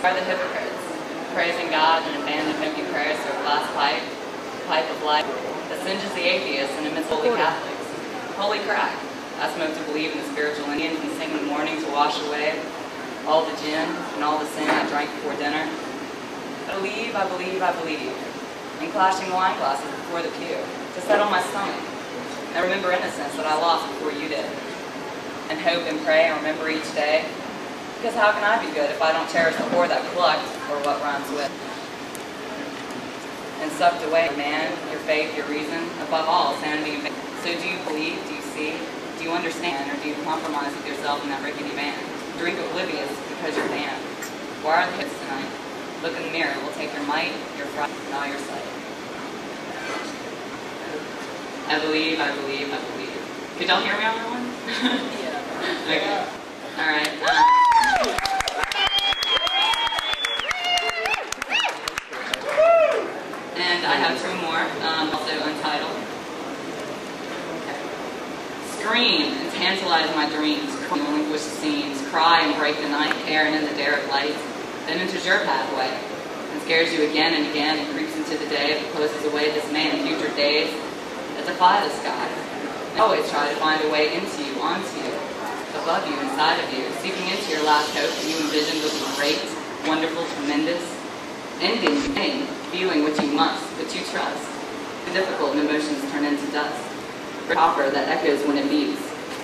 are the hypocrites, praising God and abandon empty prayers to a glass pipe of life that singes the atheists and amidst holy Catholics. Holy crack! I smoke to believe in the spiritual Indians and sing in the morning to wash away all the gin and all the sin I drank before dinner. I believe, I believe, I believe in clashing wine glasses before the pew to settle my stomach. I remember innocence that I lost before you did. And hope and pray and remember each day. Because how can I be good if I don't cherish the whore that plucked, or what rhymes with? And sucked away man, your faith, your reason, above all, sanity and faith. So do you believe, do you see, do you understand, or do you compromise with yourself in that rickety van? Drink oblivious because you're damned. Why are the hips tonight? Look in the mirror, we'll take your might, your fright, and all your sight. I believe, I believe, I believe. Could y'all hear me on that one? Yeah. Okay. Alright. And I have two more, also untitled. Okay. Scream and tantalize my dreams, relinquish the scenes, cry and break the night, carrying in the derrick lights, then enters your pathway, and scares you again and again, and creeps into the day that closes away this man in future days that defy the sky. I always try to find a way into you, onto you, above you, inside of you, seeping into your last hope that you envisioned would be great, wonderful, tremendous, ending, beginning, feeling what you must, what you trust. Difficult and emotions turn into dust. Copper that echoes when it beats,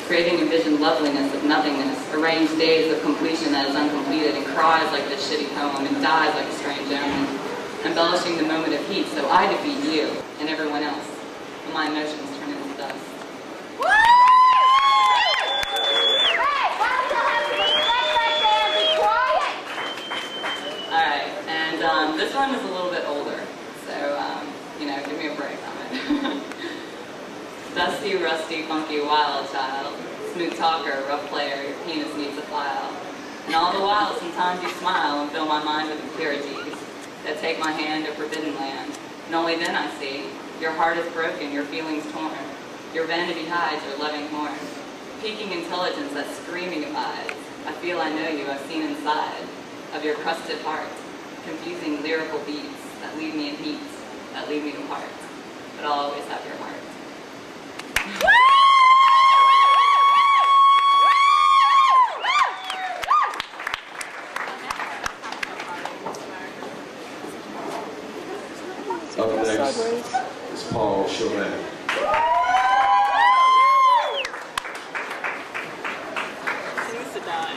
creating envisioned loveliness of nothingness, arranged days of completion that is uncompleted, and cries like this shitty poem, and dies like a strange omen, embellishing the moment of heat so I defeat you and everyone else, and my emotions turn into dust. Alright, and this one is a little bit older, so, give me a break on it. Dusty, rusty, funky, wild child, smooth talker, rough player, your penis needs a file. And all the while, sometimes you smile and fill my mind with impurities that take my hand to forbidden land. And only then I see, your heart is broken, your feelings torn. Your vanity hides your loving horn. Peaking intelligence that's screaming of eyes. I feel I know you, I've seen inside of your crusted heart. Confusing lyrical beats that leave me in heat, that leave me apart. But I'll always have your heart. Up next is Paul Chauvin. He needs to die.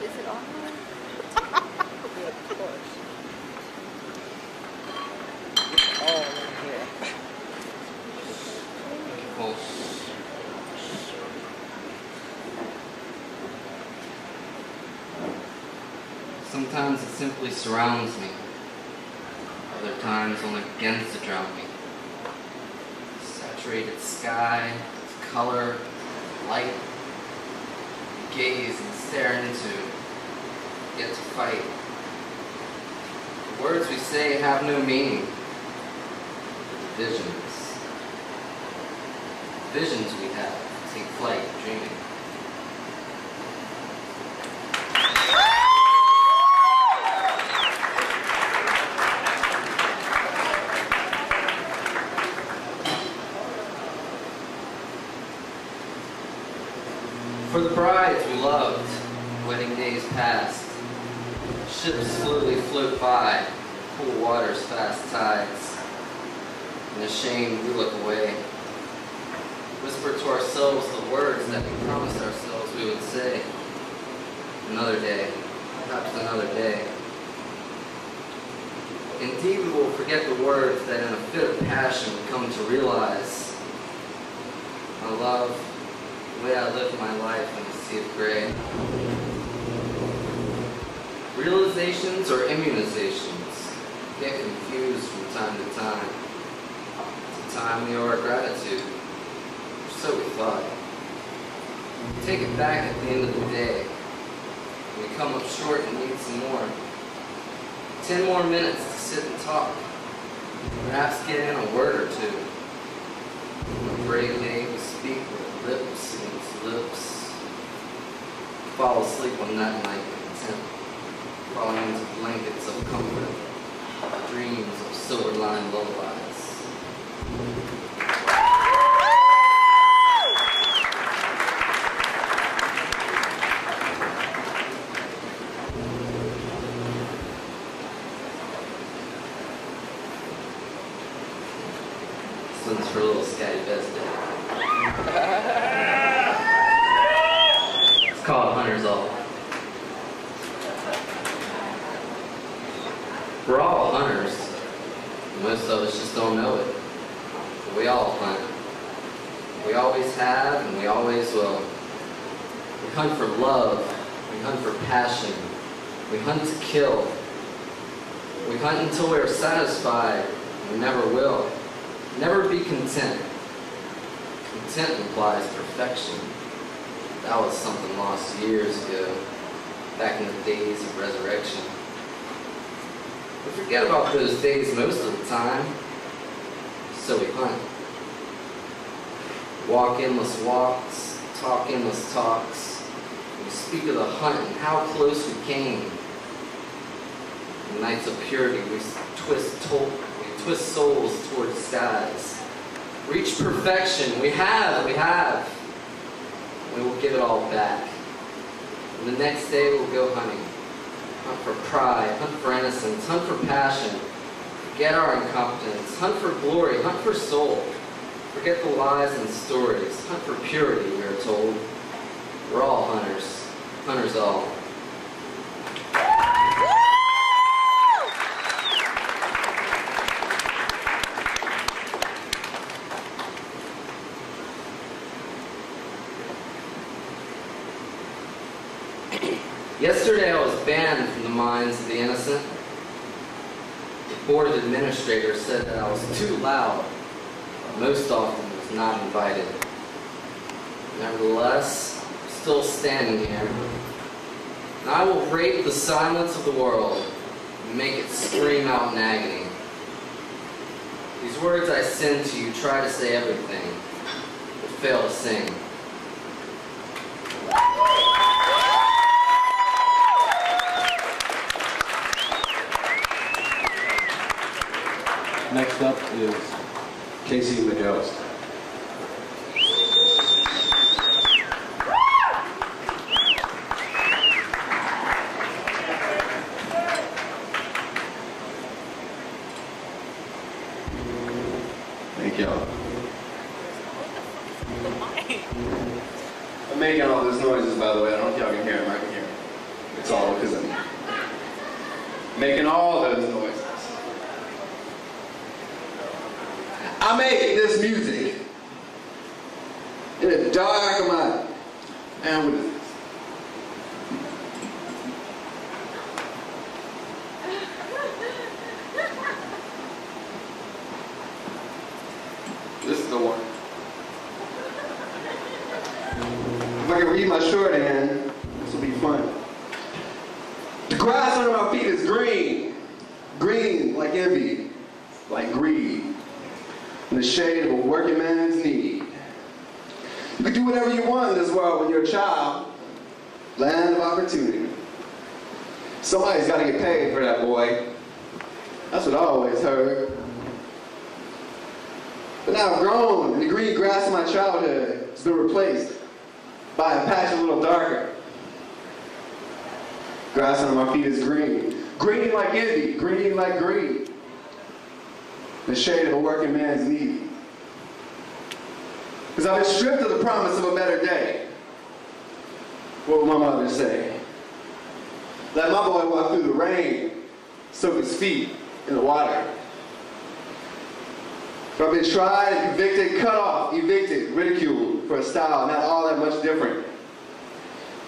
Is it on? Yeah, of course. Oh, right here. Sometimes it simply surrounds me. Other times only begins to drown me. Saturated sky, its color, light, gaze and stare into, yet to fight. The words we say have no meaning. Visions we have take flight dreaming. For the brides we loved, wedding days passed. Ships slowly float by, cool waters, fast tides. And ashamed we look away. Whisper to ourselves the words that we promised ourselves we would say. Another day, perhaps another day. Indeed, we will forget the words that in a fit of passion we come to realize. I love the way I live my life in a sea of gray. Realizations or immunizations get confused from time to time. It's a time we owe our gratitude. So we thought. We take it back at the end of the day. We come up short and need some more. 10 more minutes to sit and talk. Perhaps get in a word or two. On a brave day we speak with lips against lips. Fall asleep on that night in content, falling into blankets of comfort, dreams of silver-lined lullabies. This one's for a little Scatty Best Day. It's called Hunter's All. We're all hunters. Most of us just don't know it. But we all hunt. We always have and we always will. We hunt for love. We hunt for passion. We hunt to kill. We hunt until we're satisfied. We never will. Never be content. Content implies perfection. That was something lost years ago, back in the days of resurrection. We forget about those days most of the time, so we hunt. Walk endless walks, talk endless talks. We speak of the hunt and how close we came. In nights of purity, we twist souls towards skies. Reach perfection. We have. We will give it all back. And the next day we'll go hunting. Hunt for pride, hunt for innocence, hunt for passion. Forget our incompetence. Hunt for glory, hunt for soul. Forget the lies and stories. Hunt for purity, we are told. We're all hunters. Hunters all. Yesterday I was banned from the minds of the innocent. The board of administrators said that I was too loud, but most often was not invited. Nevertheless, I'm still standing here. And I will rape the silence of the world and make it scream out in agony. These words I send to you try to say everything, but fail to sing. Next up is Casey McAllister. Thank y'all. I'm making all those noises, by the way. I don't know if y'all can hear them. I can hear them. It's all because I'm making all those noises. I make this music in the dark of my, man, what is this? This is the one. If I can read my shorthand, this will be fun. The grass under my feet is green. Green like envy, like greed. In the shade of a working man's need. You can do whatever you want in this world when you're a child. Land of opportunity. Somebody's got to get paid for that, boy. That's what I always heard. But now I've grown, and the green grass of my childhood has been replaced by a patch a little darker. Grass under my feet is green. Green like envy, green like greed. The shade of a working man's need. Because I've been stripped of the promise of a better day. What would my mother say? Let my boy walk through the rain, soak his feet in the water. But I've been tried, convicted, cut off, evicted, ridiculed for a style not all that much different.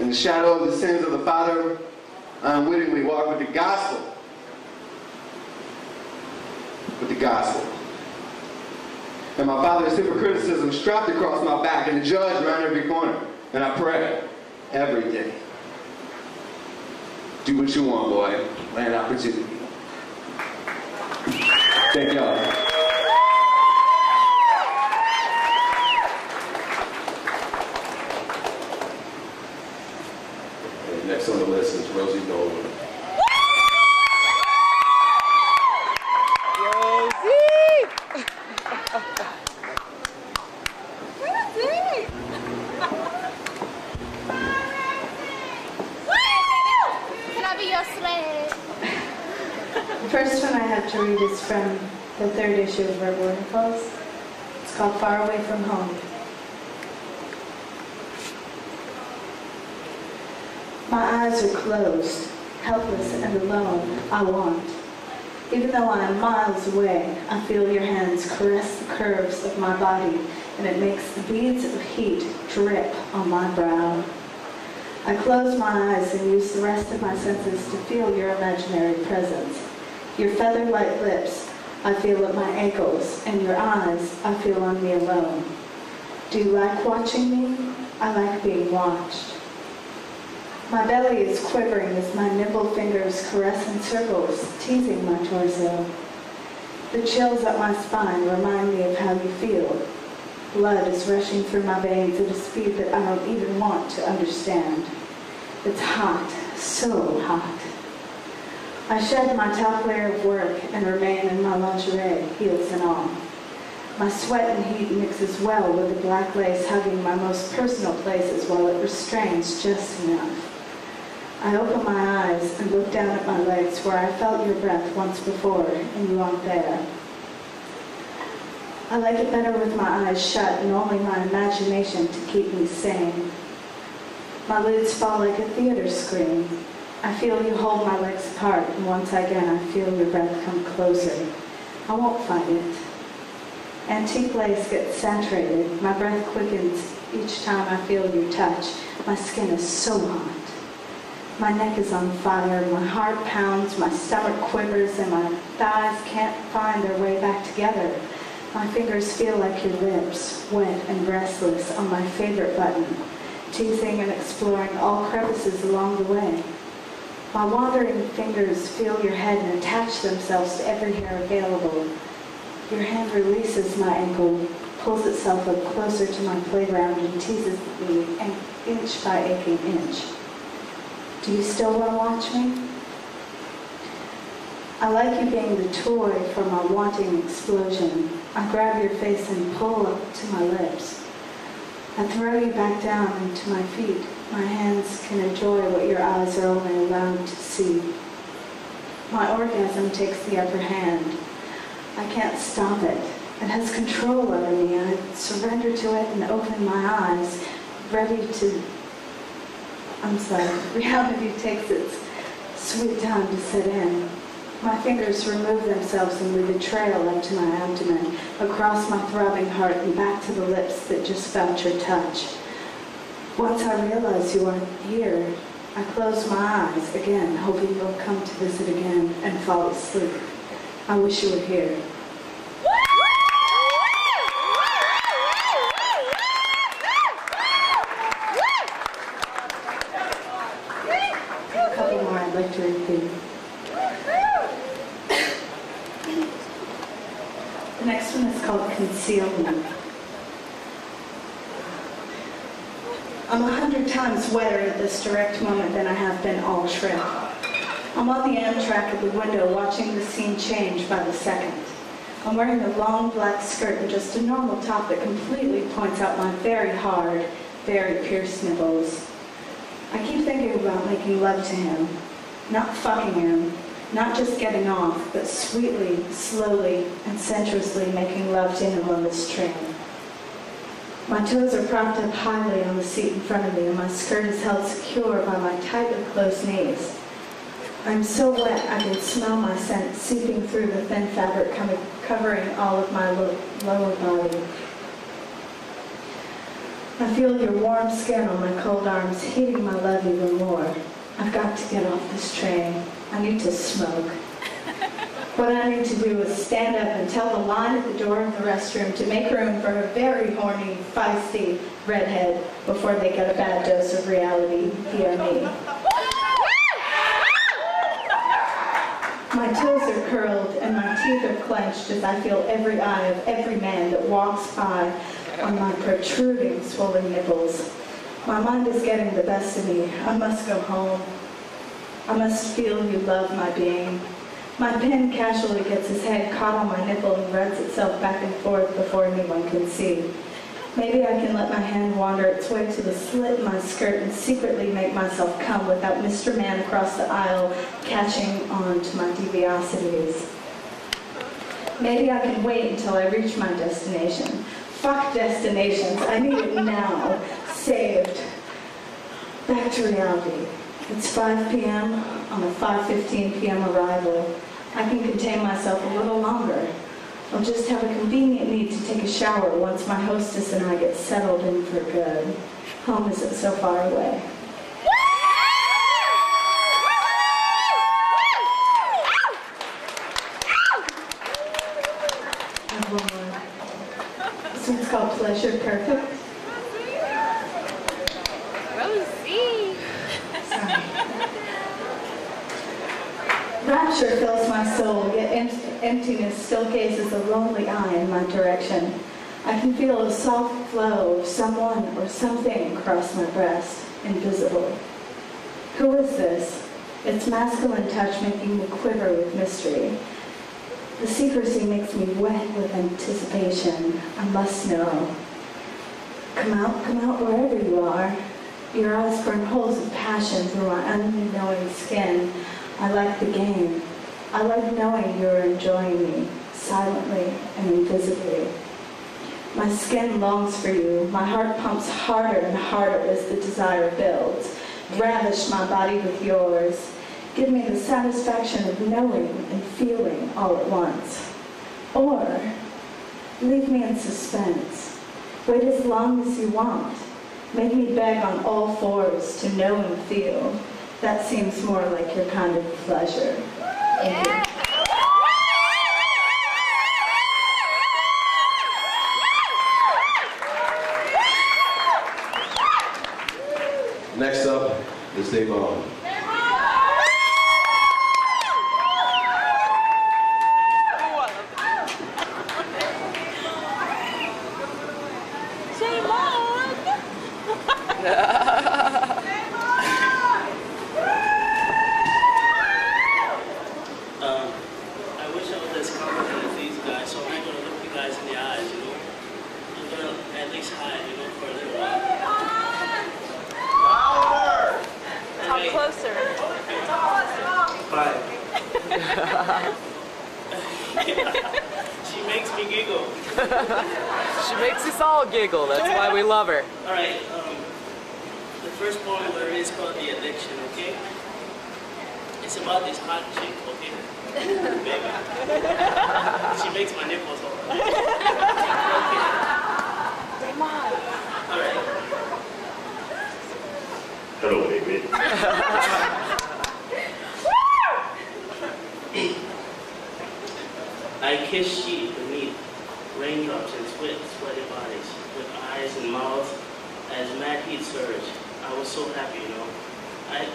In the shadow of the sins of the Father, I unwittingly walk with the gospel. With the gospel. And my father's hypocriticism strapped across my back and the judge around every corner. And I pray every day. Do what you want, boy. Land opportunity. Thank y'all. And next on the list is Rosie Nolan. The first one I have to read is from the 3rd issue of Verbal Intercourse. It's called Far Away from Home. My eyes are closed, helpless and alone. I want. Even though I am miles away, I feel your hands caress the curves of my body, and it makes the beads of heat drip on my brow. I close my eyes and use the rest of my senses to feel your imaginary presence. Your feather-like lips I feel at my ankles, and your eyes I feel on me alone. Do you like watching me? I like being watched. My belly is quivering as my nimble fingers caress in circles, teasing my torso. The chills up my spine remind me of how you feel. Blood is rushing through my veins at a speed that I don't even want to understand. It's hot, so hot. I shed my top layer of work and remain in my lingerie, heels and all. My sweat and heat mixes well with the black lace hugging my most personal places while it restrains just enough. I open my eyes and look down at my legs where I felt your breath once before, and you aren't there. I like it better with my eyes shut and only my imagination to keep me sane. My lids fall like a theater screen. I feel you hold my legs apart, and once again I feel your breath come closer. I won't fight it. Antique lace gets saturated. My breath quickens each time I feel your touch. My skin is so hot. My neck is on fire, my heart pounds, my stomach quivers, and my thighs can't find their way back together. My fingers feel like your lips, wet and restless, on my favorite button, teasing and exploring all crevices along the way. My wandering fingers feel your head and attach themselves to every hair available. Your hand releases my ankle, pulls itself up closer to my playground, and teases me inch by aching inch. Do you still want to watch me? I like you being the toy for my wanting explosion. I grab your face and pull up to my lips. I throw you back down into my feet. My hands can enjoy what your eyes are only allowed to see. My orgasm takes the upper hand. I can't stop it. It has control over me. I surrender to it and open my eyes, ready to... Reality takes its sweet time to set in. My fingers remove themselves and leave a trail up to my abdomen, across my throbbing heart and back to the lips that just felt your touch. Once I realize you aren't here, I close my eyes again, hoping you'll come to visit again and fall asleep. I wish you were here. A couple more I'd like to repeat. The next one is called Concealment. I'm 100 times wetter at this direct moment than I have been all trip. I'm on the Amtrak at the window watching the scene change by the second. I'm wearing a long black skirt and just a normal top that completely points out my very hard, very pierced nipples. I keep thinking about making love to him, not fucking him, not just getting off, but sweetly, slowly, and sensuously making love to him on this train. My toes are propped up highly on the seat in front of me, and my skirt is held secure by my tightly closed knees. I'm so wet I can smell my scent seeping through the thin fabric covering all of my lower body. I feel your warm skin on my cold arms, heating my love even more. I've got to get off this train. I need to smoke. What I need to do is stand up and tell the line at the door of the restroom to make room for a very horny, feisty redhead before they get a bad dose of reality via me. My toes are curled and my teeth are clenched as I feel every eye of every man that walks by on my protruding, swollen nipples. My mind is getting the best of me. I must go home. I must feel you love my being. My pen casually gets his head caught on my nipple and runs itself back and forth before anyone can see. Maybe I can let my hand wander its way to the slit in my skirt and secretly make myself come without Mr. Man across the aisle catching on to my deviosities. Maybe I can wait until I reach my destination. Fuck destinations. I need it now. Saved. Back to reality. It's 5 p.m. on a 5:15 p.m. arrival. I can contain myself a little longer. I'll just have a convenient need to take a shower once my hostess and I get settled in for good. Home isn't so far away. I have one more. This one's called Pleasure Perfect. Rosie. Sorry. Rapture fills my soul, yet emptiness still gazes a lonely eye in my direction. I can feel a soft flow of someone or something across my breast, invisible. Who is this? Its masculine touch making me quiver with mystery. The secrecy makes me wet with anticipation. I must know. Come out wherever you are. Your eyes burn holes of passion through my unknowing skin. I like the game. I like knowing you are enjoying me, silently and invisibly. My skin longs for you. My heart pumps harder and harder as the desire builds. Ravish my body with yours. Give me the satisfaction of knowing and feeling all at once. Or leave me in suspense. Wait as long as you want. Make me beg on all fours to know and feel. That seems more like your kind of pleasure. Thank you. Next up is Devon. I wish I was as confident as these guys, so I'm not going to look you guys in the eyes, you know? I'm going to at least hide, you know, for a little while. Talk closer. Fine. She makes me giggle. She makes us all giggle. That's why we love her. All right, the first poem is called The Addiction, okay? It's about this hot chick, okay? Baby. She makes my nipples hard. Okay. All right. Hello, baby. I kiss sheep beneath raindrops and sweaty bodies, with eyes and mouths as mad heat surged. I was so happy, you know. I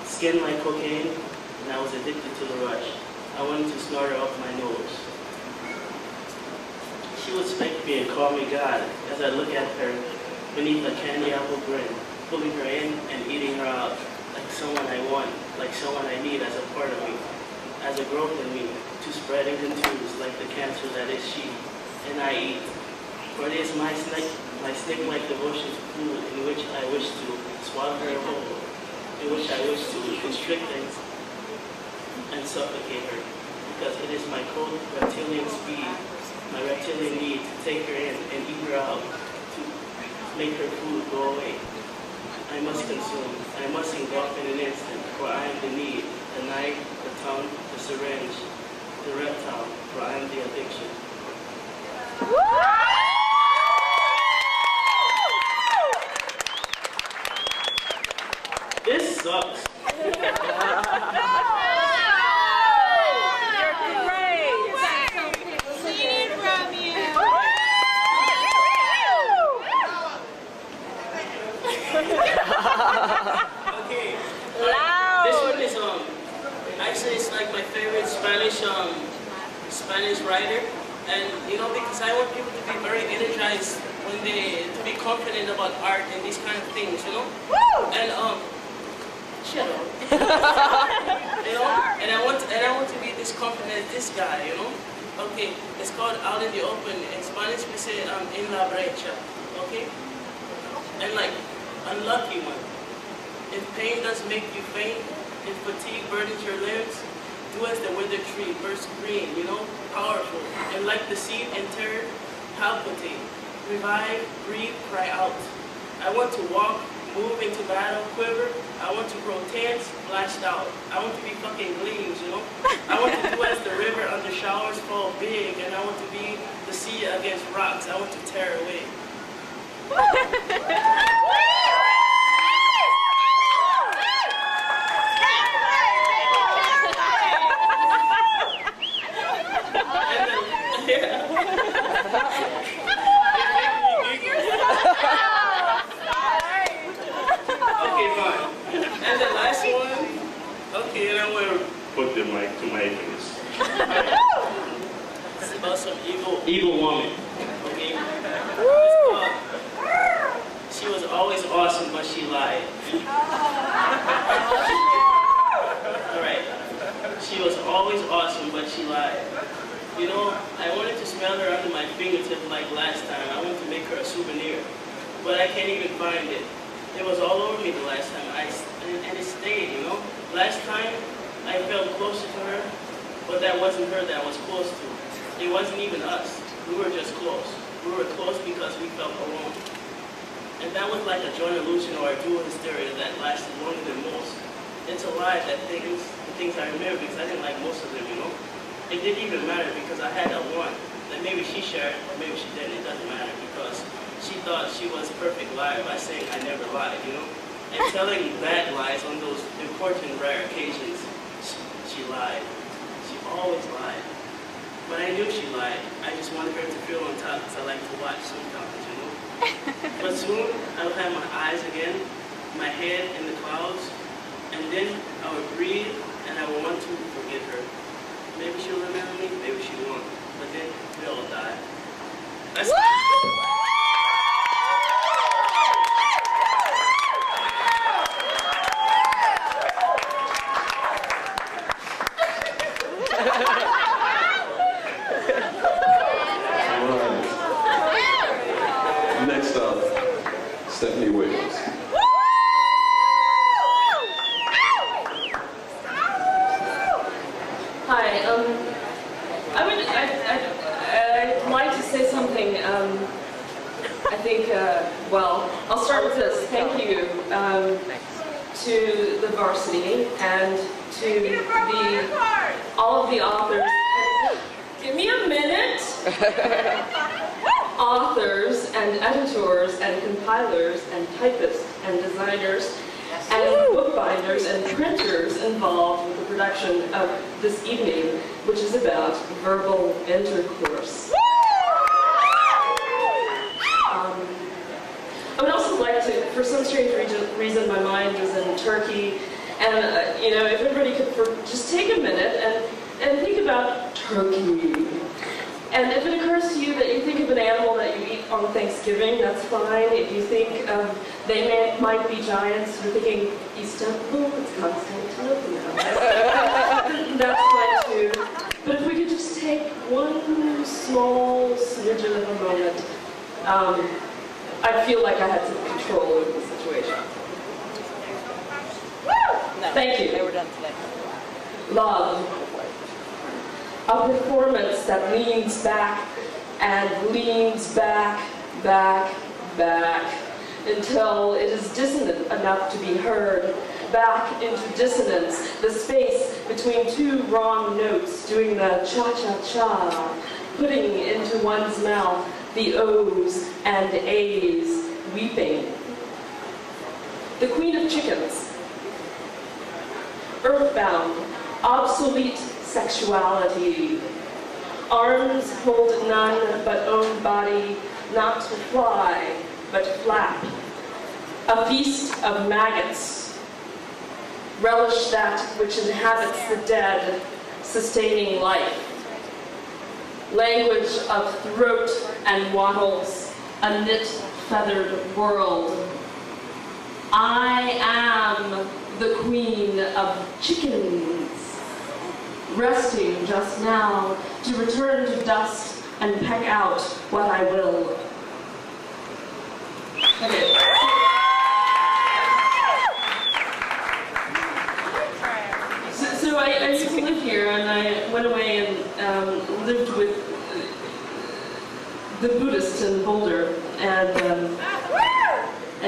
skinned like cocaine, and I was addicted to the rush. I wanted to snort her up my nose. She would spank me and call me God as I look at her beneath a candy apple grin, pulling her in and eating her out like someone I want, like someone I need as a part of me, as a growth in me, to spread and confuse like the cancer that is she, and I eat. For it is my snake-like devotion to food in which I wish to swallow her whole, in which I wish to constrict and suffocate her, because it is my cold reptilian speed, my reptilian need to take her in and eat her out, to make her food go away. I must consume, I must engulf in an instant, for I am the need, the knife, the tongue, the syringe, the reptile, for I am the addiction. This sucks. Okay. Loud. This one is Actually, it's like my favorite Spanish writer. And, you know, because I want people to be very energized when to be confident about art and these kind of things, you know? Woo! And, shut up. You know? And I want to be this confident as this guy, you know? Okay, it's called Out in the Open. In Spanish, we say, in la brecha, okay? And like, unlucky one. If pain does make you faint, if fatigue burdens your limbs, do as the withered tree, burst green, you know, powerful. And like the seed interred, palpitate, revive, breathe, cry out. I want to walk, move into battle, quiver. I want to grow tense, blast out. I want to be fucking gleams, you know. I want to do as the river under showers fall big, and I want to be the sea against rocks. I want to tear away. Okay, and I'm going to put the mic to my face. It's about some evil woman. Okay? She was always awesome, but she lied. Alright. She was always awesome, but she lied. You know, I wanted to smell her under my fingertip like last time. I wanted to make her a souvenir. But I can't even find it. It was all over me the last time. And it stayed, you know? Last time, I felt closer to her, but that wasn't her that I was close to. It wasn't even us. We were just close. We were close because we felt alone. And that was like a joint illusion or a dual hysteria that lasted longer than most. It's a lie that the things I remember, because I didn't like most of them, you know? It didn't even matter because I had a one that maybe she shared or maybe she didn't. It doesn't matter because she thought she was a perfect liar by saying I never lied, you know? And telling bad lies on those important, rare occasions, she lied. She always lied. But I knew she lied. I just wanted her to feel on top because I like to watch sometimes, you know? But soon, I will have my eyes again, my head in the clouds, and then I will breathe and I will want to forget her. Maybe she'll remember me, maybe she won't. But then we all die. That's Next up, Stephanie Williams. Hi. I'd like to say something. I think. Well, I'll start with this. Thank you to the varsity and to all of the authors. Give me a minute. Authors and editors and compilers and typists and designers and bookbinders and printers involved with the production of this evening, which is about verbal intercourse. I would also like to, for some strange reason, my mind is in Turkey, and you know, if everybody could just take a minute and think about Turkey. And if it occurs to you that you think of an animal that you eat on Thanksgiving, that's fine. If you think might be giants, you're thinking Istanbul, it's Constantinople now. That's fine too. But if we could just take one small smidgen of a moment, I feel like I had some control over the situation. No, thank you. They were done today. Love. A performance that leans back and leans back, until it is dissonant enough to be heard. Back into dissonance, the space between two wrong notes, doing the cha-cha-cha, putting into one's mouth the O's and A's, weeping. The Queen of Chickens. Earthbound, obsolete sexuality. Arms hold none but own body, not to fly, but flap. A feast of maggots. relish that which inhabits the dead, sustaining life. Language of throat and wattles, a knit feathered world. I am the queen of chickens, resting just now to return to dust and peck out what I will. Okay. So I used to live here, and I went away and lived with the Buddhists in Boulder, and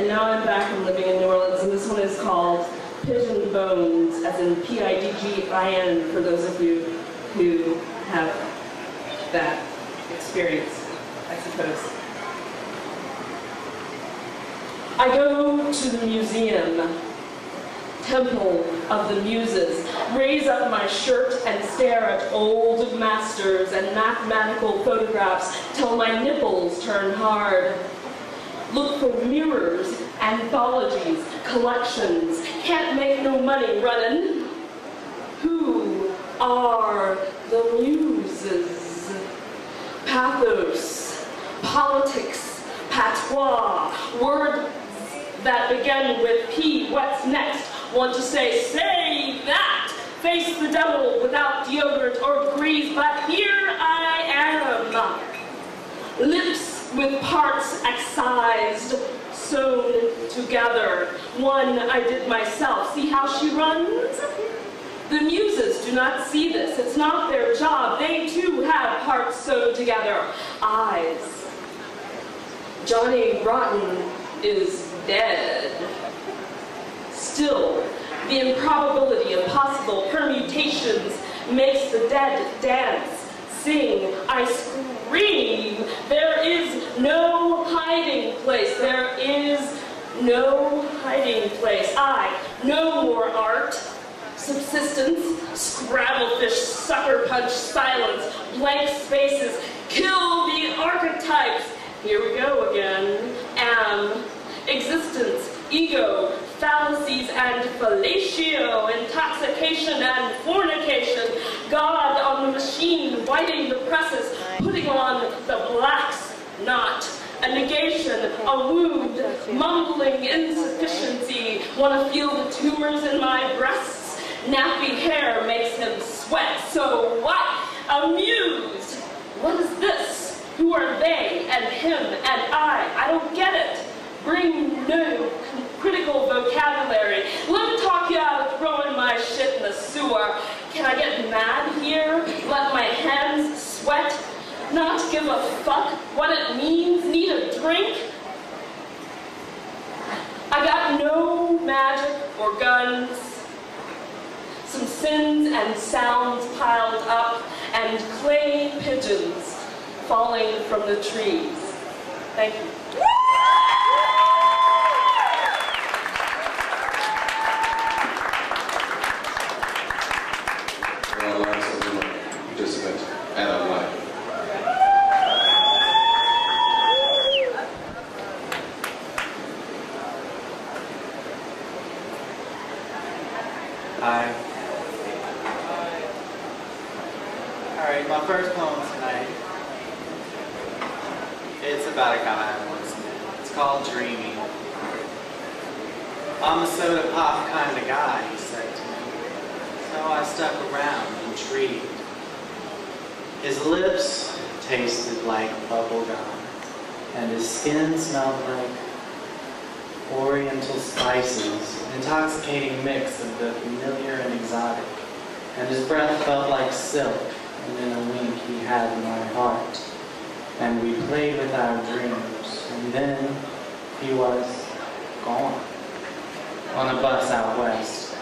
now I'm back and living in New Orleans, and this one is called Pigeon Bones, as in P-I-D-G-I-N, for those of you who have that experience, I suppose. I go to the museum, Temple of the Muses, raise up my shirt and stare at old masters and mathematical photographs till my nipples turn hard. Look for mirrors, anthologies, collections, can't make no money running. Who are the muses? Pathos, politics, patois, words that begin with P, what's next? Want to say that, face the devil without deodorant or grease, but here I am. Lips with parts excised, sewn together. One I did myself. See how she runs? The muses do not see this. It's not their job. They too have parts sewn together. Eyes. Johnny Rotten is dead. Still, the improbability of possible permutations makes the dead dance, sing, I scream. There is no hiding place. There is no hiding place. No more art. Subsistence, scrabblefish, sucker punch, silence, blank spaces, kill the archetypes. Here we go again. Am, existence, ego, fallacies and fellatio, intoxication and fornication, God on the machine, whiting the presses, putting on the blacks knot, a negation, a wound, mumbling insufficiency, want to feel the tumors in my breasts, nappy hair makes him sweat, so what? Amused. What is this? Who are they and him and I don't get it. Bring no critical vocabulary. Let me talk you out of throwing my shit in the sewer. Can I get mad here? Let my hands sweat? Not give a fuck what it means? Need a drink? I got no magic or guns. Some sins and sounds piled up, and clay pigeons falling from the trees. Thank you. Participant and online. Hi. Alright, my first poem tonight. It's about a guy I once met. It's called Dreaming. I'm a soda pop kind of guy, he said to me. So I stuck around, intrigued. His lips tasted like bubble gum, and his skin smelled like oriental spices, an intoxicating mix of the familiar and exotic. And his breath felt like silk, and in a wink he had my heart. And we played with our dreams, and then he was gone, on a bus out west.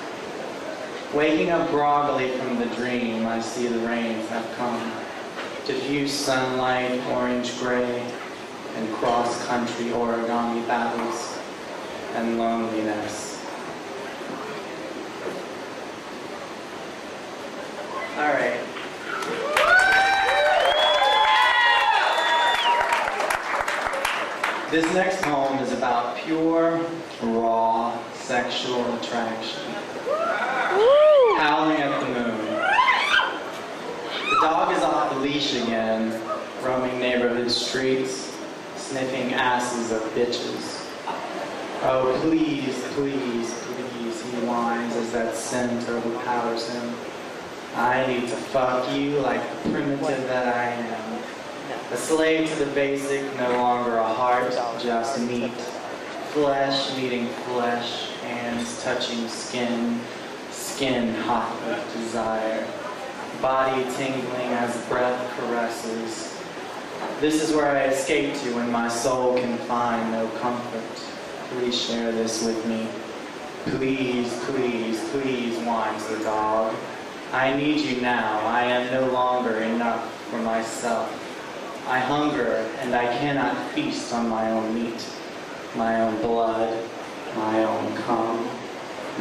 Waking up groggily from the dream, I see the rains have come. Diffuse sunlight, orange-gray, and cross-country origami battles, and loneliness. All right. This next poem is about pure, raw sexual attraction. Howling at the moon. The dog is off the leash again, roaming neighborhood streets, sniffing asses of bitches. Oh, please, please, please, he whines as that scent overpowers him. I need to fuck you like the primitive that I am. A slave to the basic, no longer a heart, just meat. Flesh meeting flesh, hands touching skin, skin hot with desire. Body tingling as breath caresses. This is where I escape to when my soul can find no comfort. Please share this with me. Please, please, please, whines the dog. I need you now. I am no longer enough for myself. I hunger, and I cannot feast on my own meat, my own blood, my own cum.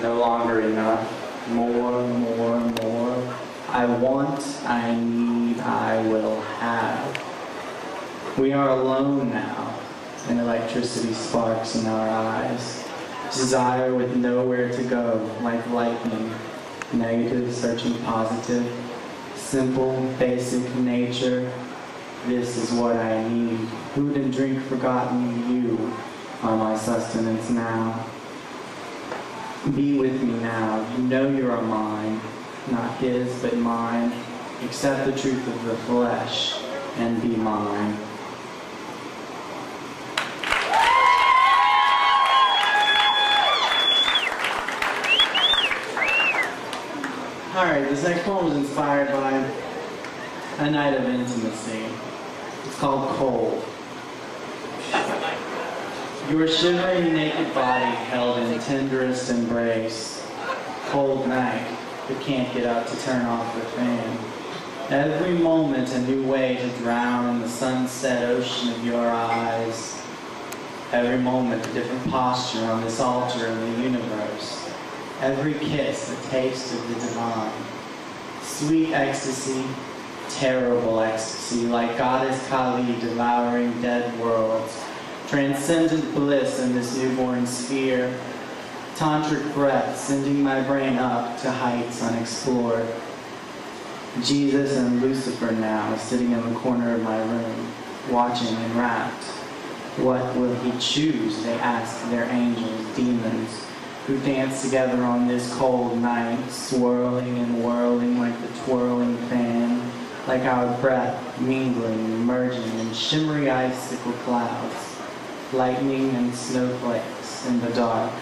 No longer enough. More, more, more. I want, I need, I will have. We are alone now, and electricity sparks in our eyes. Desire with nowhere to go, like lightning. Negative searching positive. Simple, basic nature. This is what I need. Food and drink forgotten, you are my sustenance now. Be with me now. You know you are mine, not his, but mine. Accept the truth of the flesh and be mine. Alright, this next poem was inspired by a night of intimacy. It's called Cold. Your shivering naked body held in tenderest embrace. Cold night, but can't get up to turn off the fan. Every moment a new way to drown in the sunset ocean of your eyes. Every moment a different posture on this altar of the universe. Every kiss a taste of the divine. Sweet ecstasy, terrible ecstasy, like Goddess Kali devouring dead worlds. Transcendent bliss in this newborn sphere. Tantric breath sending my brain up to heights unexplored. Jesus and Lucifer now sitting in the corner of my room, watching enrapt. What will he choose, they ask their angels, demons, who dance together on this cold night, swirling and whirling like the twirling fan, like our breath mingling, merging in shimmery icicle clouds, lightning and snowflakes in the dark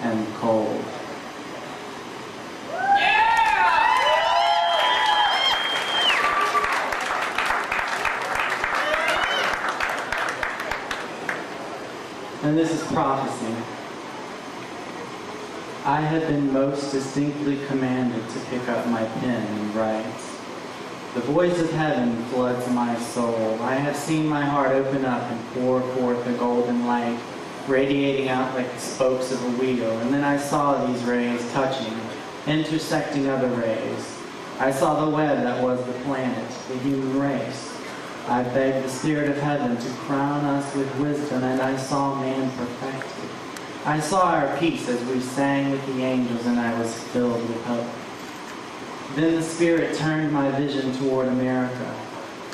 and cold. And this is prophecy. I have been most distinctly commanded to pick up my pen and write. The voice of heaven floods my soul. I have seen my heart open up and pour forth a golden light, radiating out like the spokes of a wheel. And then I saw these rays touching, intersecting other rays. I saw the web that was the planet, the human race. I begged the Spirit of Heaven to crown us with wisdom, and I saw man perfected. I saw our peace as we sang with the angels, and I was filled with hope. Then the Spirit turned my vision toward America.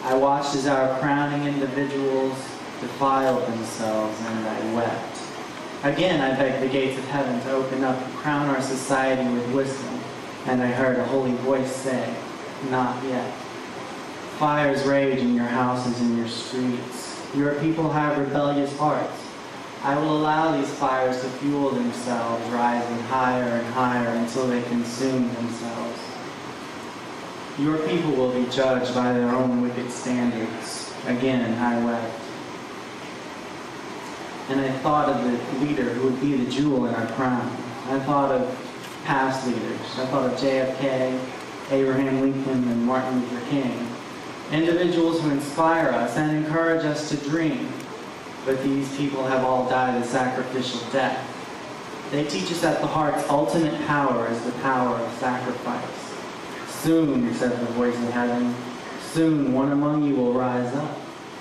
I watched as our crowning individuals defiled themselves, and I wept. Again, I begged the gates of heaven to open up and crown our society with wisdom, and I heard a holy voice say, "Not yet." Fires rage in your houses and your streets. Your people have rebellious hearts. I will allow these fires to fuel themselves, rising higher and higher until they consume themselves. Your people will be judged by their own wicked standards. Again, I wept. And I thought of the leader who would be the jewel in our crown. I thought of past leaders. I thought of JFK, Abraham Lincoln, and Martin Luther King. Individuals who inspire us and encourage us to dream. But these people have all died a sacrificial death. They teach us that the heart's ultimate power is the power of sacrifice. Soon, said the voice in heaven, soon one among you will rise up.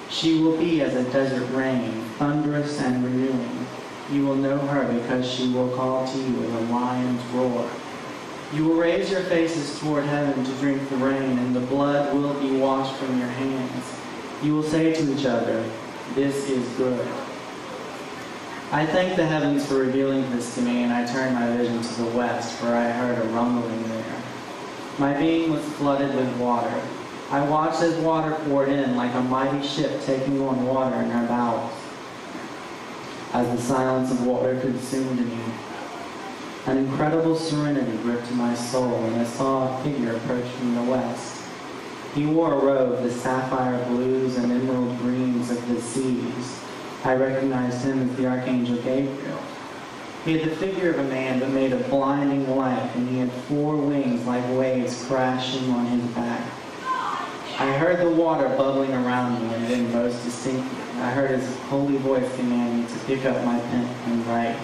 She will be as a desert rain, thunderous and renewing. You will know her because she will call to you with a lion's roar. You will raise your faces toward heaven to drink the rain, and the blood will be washed from your hands. You will say to each other, "This is good." I thank the heavens for revealing this to me, and I turned my vision to the west, for I heard a rumbling there. My being was flooded with water. I watched as water poured in, like a mighty ship taking on water in her bowels. As the silence of water consumed me, an incredible serenity gripped my soul, and I saw a figure approach from the west. He wore a robe, the sapphire blues and emerald greens of the seas. I recognized him as the Archangel Gabriel. He had the figure of a man, but made of blinding light, and he had 4 wings like waves crashing on his back. I heard the water bubbling around me, and then most distinctly, I heard his holy voice command me to pick up my pen and write.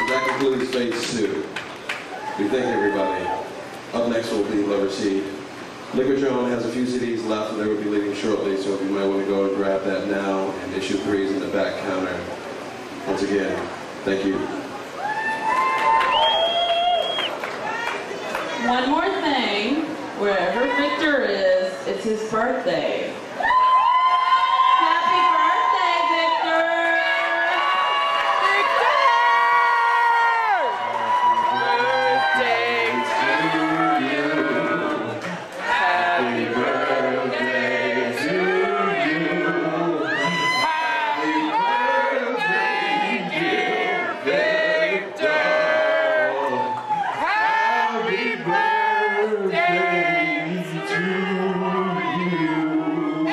That concludes phase 2. We thank everybody. Up next will be Love Seed. Liquor Drone has a few CDs left and they will be leaving shortly, so if you might want to go and grab that now, and issue 3 is in the back counter. Once again, thank you. One more thing, wherever Victor is, it's his birthday. Happy birthday, Victor! Birthday to you. Happy birthday to you. Happy birthday, dear Victor. Happy birthday to you.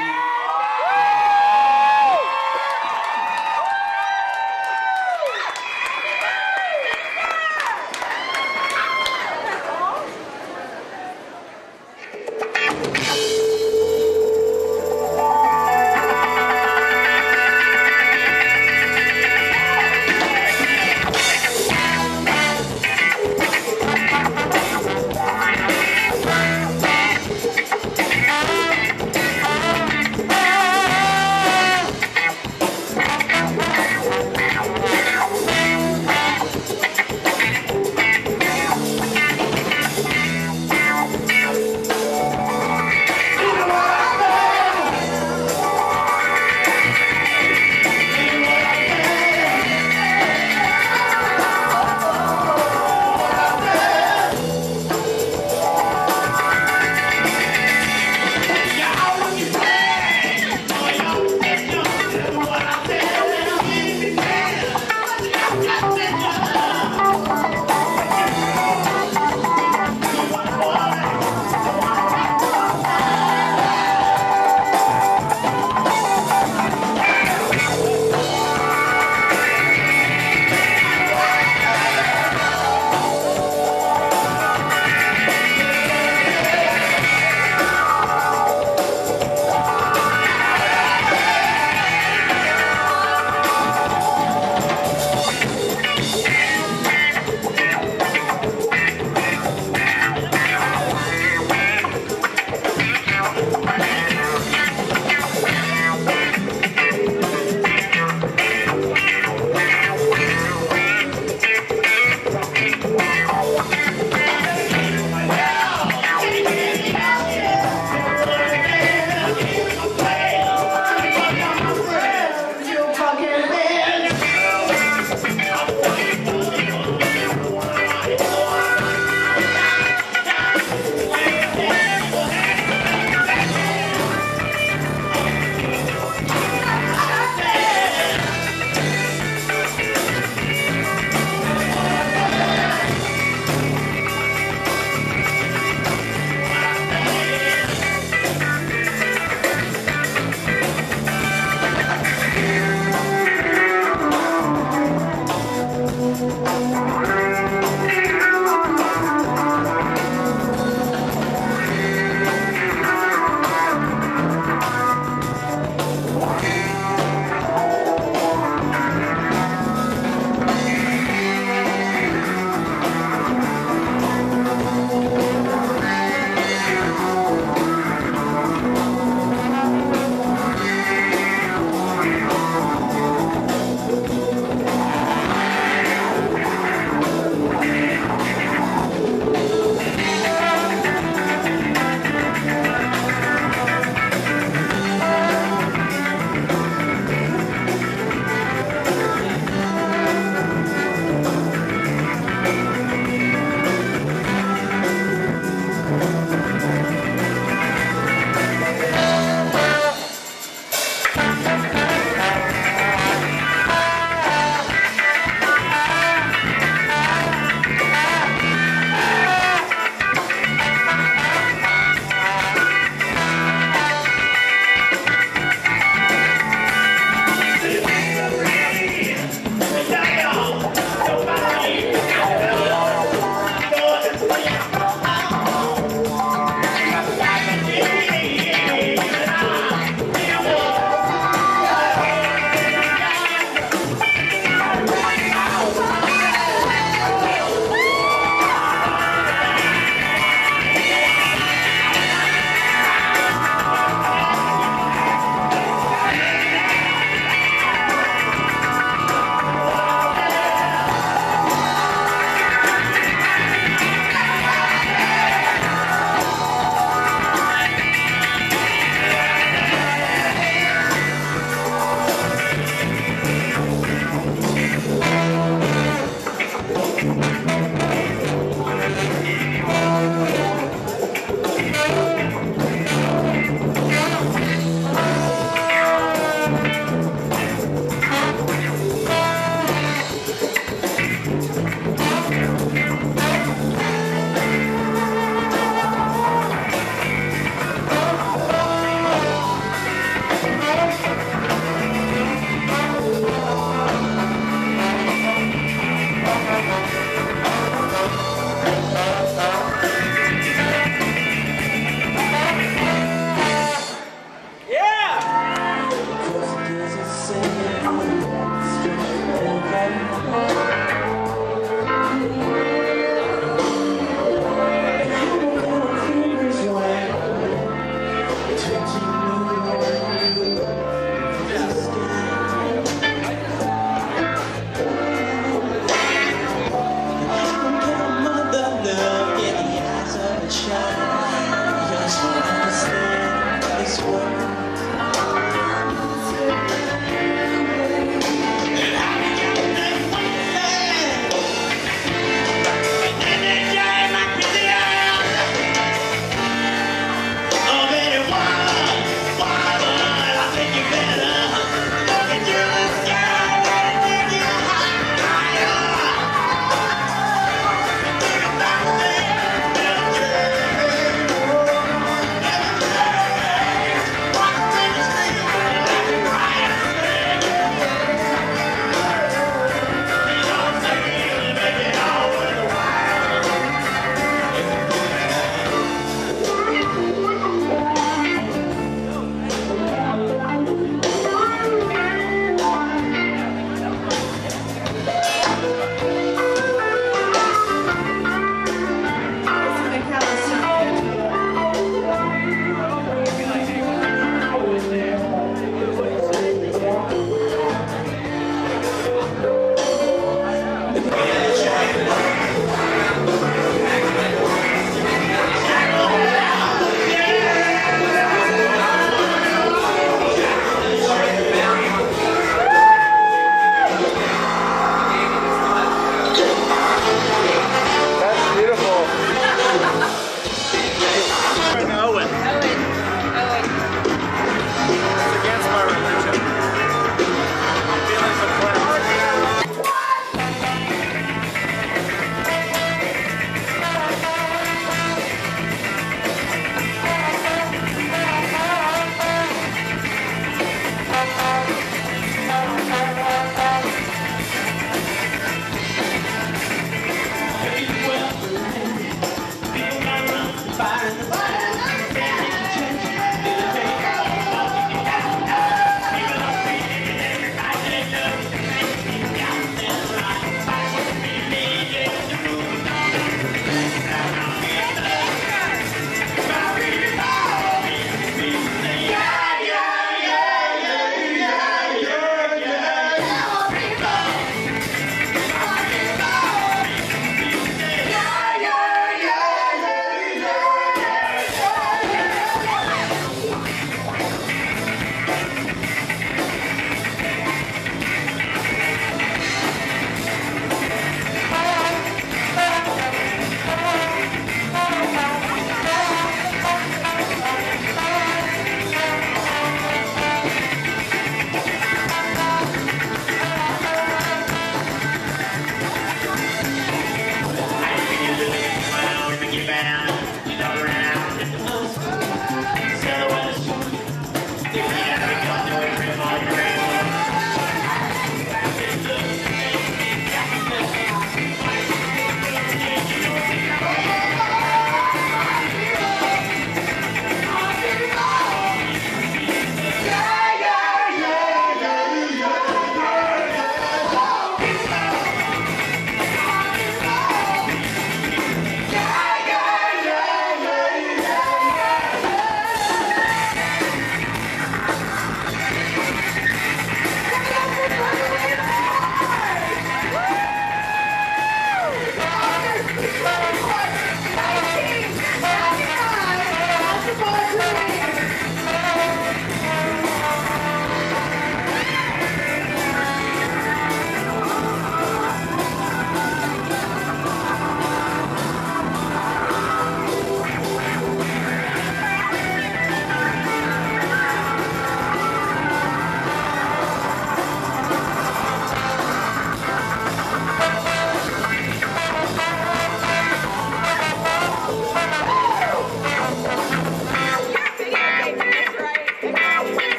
Yeah.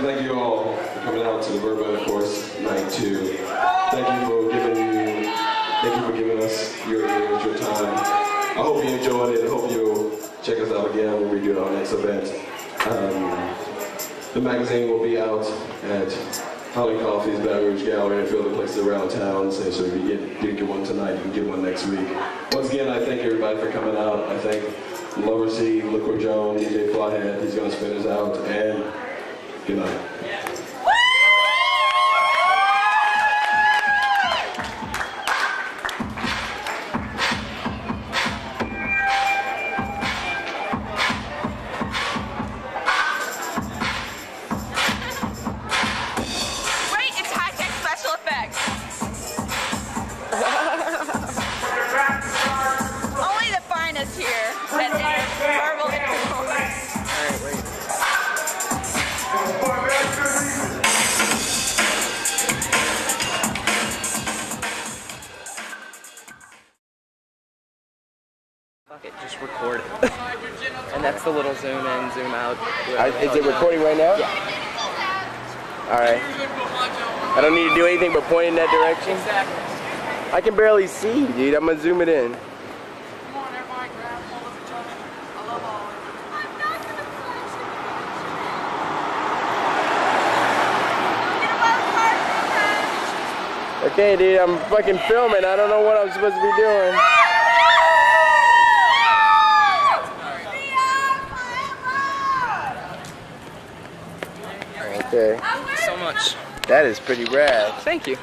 thank you all for coming out to the Verbo Intercourse Night 2. Thank you for giving us your ears, your time. I hope you enjoyed it. I hope you'll check us out again when we do our next event. The magazine will be out at Holly Coffee's Baton Rouge Gallery and a few other places around town. So if you didn't get one tonight, you can get one next week. Once again, I thank everybody for coming out. I thank Lover C, Liquor Joan, DJ Flyhead. He's going to spin us out. And good night. Just record it. And that's the little zoom in, zoom out. Is it recording right now? Yeah. Alright. I don't need to do anything but point in that direction? Exactly. I can barely see, dude. I'm gonna zoom it in. Come on, everybody, grab hold of each other. I love all of you. Okay, dude, I'm fucking filming. I don't know what I'm supposed to be doing. Okay. So much. That is pretty rad. Thank you.